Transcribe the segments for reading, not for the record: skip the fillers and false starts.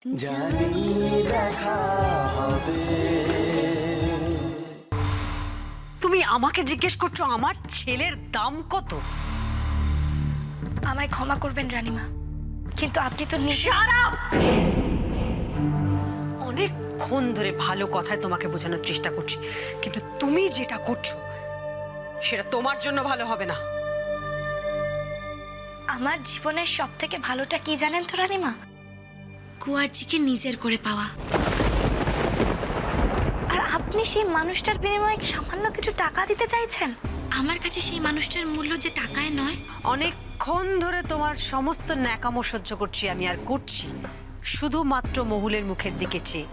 জানি দেখা হবে। তুমি আমাকে জিজ্ঞেস করছো আমার ছেলের দাম কত? আমায় ক্ষমা করবেন রানীমা, কিন্তু আপনি তো Shut up! অনেকক্ষণ ধরে ভালো কথায় তোমাকে বোঝানোর চেষ্টা করছি, কিন্তু তুমি যেটা করছো সেটা তোমার জন্য ভালো হবে না। আমার জীবনের সব থেকে ভালোটা কি জানেন তো রানীমা? কুয়ারজিকে নিজের করে পাওয়া। আর আপনি সেই মানুষটার বিনিময়ে সামান্য কিছু টাকা দিতে চাইছেন? আমার কাছে সেই মানুষটার মূল্য যে টাকায় নয়। অনেকক্ষণ ধরে তোমার সমস্ত ন্যাকামো সহ্য করছি আমি, আর করছি শুধুমাত্র মহুলের মুখের দিকে চেয়ে।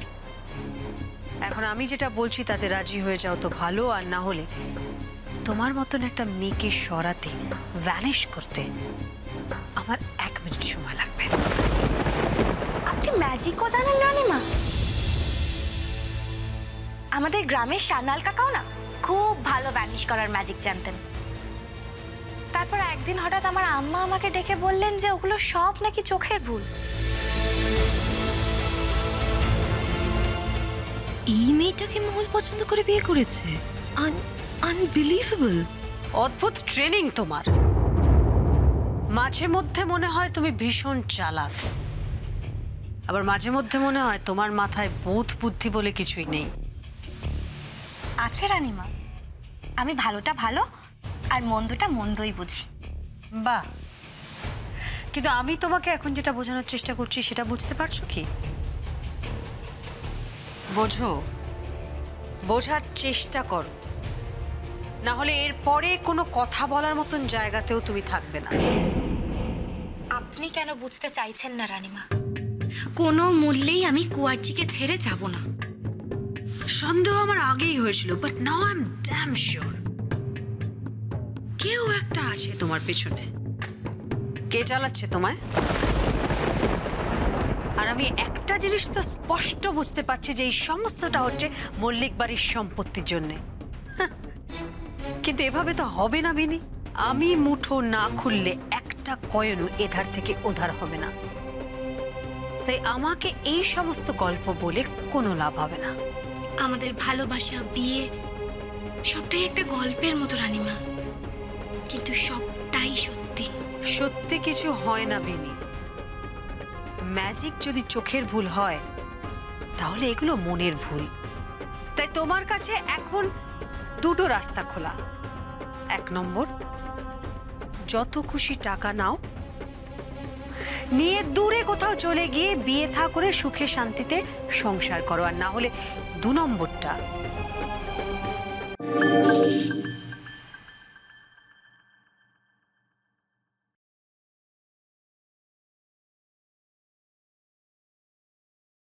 এখন আমি যেটা বলছি তাতে রাজি হয়ে যাও তো ভালো, আর না হলে তোমার মতন একটা মেয়েকে সরাতে, ভ্যানিশ করতে আমার 1 মিনিট সময় লাগবে। আপনি ম্যাজিকও জানেন রানীমা? আমাদের গ্রামের সান্যাল কাকাও না খুব ভালো ভ্যানিশ করার ম্যাজিক জানতেন। তারপর একদিন হঠাৎ আমার আম্মা আমাকে ডেকে বললেন যে ওগুলো সব নাকি চোখের ভুল। এই মেয়েটাকে মহল পছন্দ করে বিয়ে করেছে? আনবিলিভেবল। অদ্ভুত ট্রেনিং তোমার। মাঝে মধ্যে মনে হয় তুমি ভীষণ চালাক, আবার মাঝে মধ্যে মনে হয় তোমার মাথায় বোধ বুদ্ধি বলে কিছুই নেই। আছে রানীমা, আমি ভালোটা ভালো আর মন্দটা মন্দই বুঝি। বাহ, কিন্তু আমি তোমাকে এখন যেটা বোঝানোর চেষ্টা করছি সেটা বুঝতে পারছো কি? বোঝো, বোঝার চেষ্টা করো, না হলে এর পরে কোনো কথা বলার মতন জায়গাতেও তুমি থাকবে না। আপনি কেন বুঝতে চাইছেন না রানীমা? কোনো মূল্যেই আমি কুয়ারজিকে ছেড়ে যাব না। সন্দেহ আমার আগেই হয়েছিল, but now I am damn sure কেউ একটা আছে তোমার পেছনে। কে চালাচ্ছে তোমায়? আর আমি একটা জিনিস তো স্পষ্ট বুঝতে পারছি যে এই সমস্তটা হচ্ছে মল্লিক বাড়ির সম্পত্তির জন্যে। কিন্তু এভাবে তো হবে না বিনি। আমি মুঠো না খুললে একটা কয়েনও এধার থেকে ওধার হবে না, তাই আমাকে এই সমস্ত গল্প বলে কোনো লাভ হবে না। আমাদের ভালোবাসা, বিয়ে সবটাই একটা গল্পের মতো রানীমা, কিন্তু সবটাই সত্যি। সত্যি কিছু হয় না বিনি। ম্যাজিক যদি চোখের ভুল হয় তাহলে এগুলো মনের ভুল। তাই তোমার কাছে এখন দুটো রাস্তা খোলা। 1 নম্বর, যত খুশি টাকা নাও, নিয়ে দূরে কোথাও চলে গিয়ে বিয়ে থা করে সুখে শান্তিতে সংসার করো, আর না হলে 2 নম্বরটা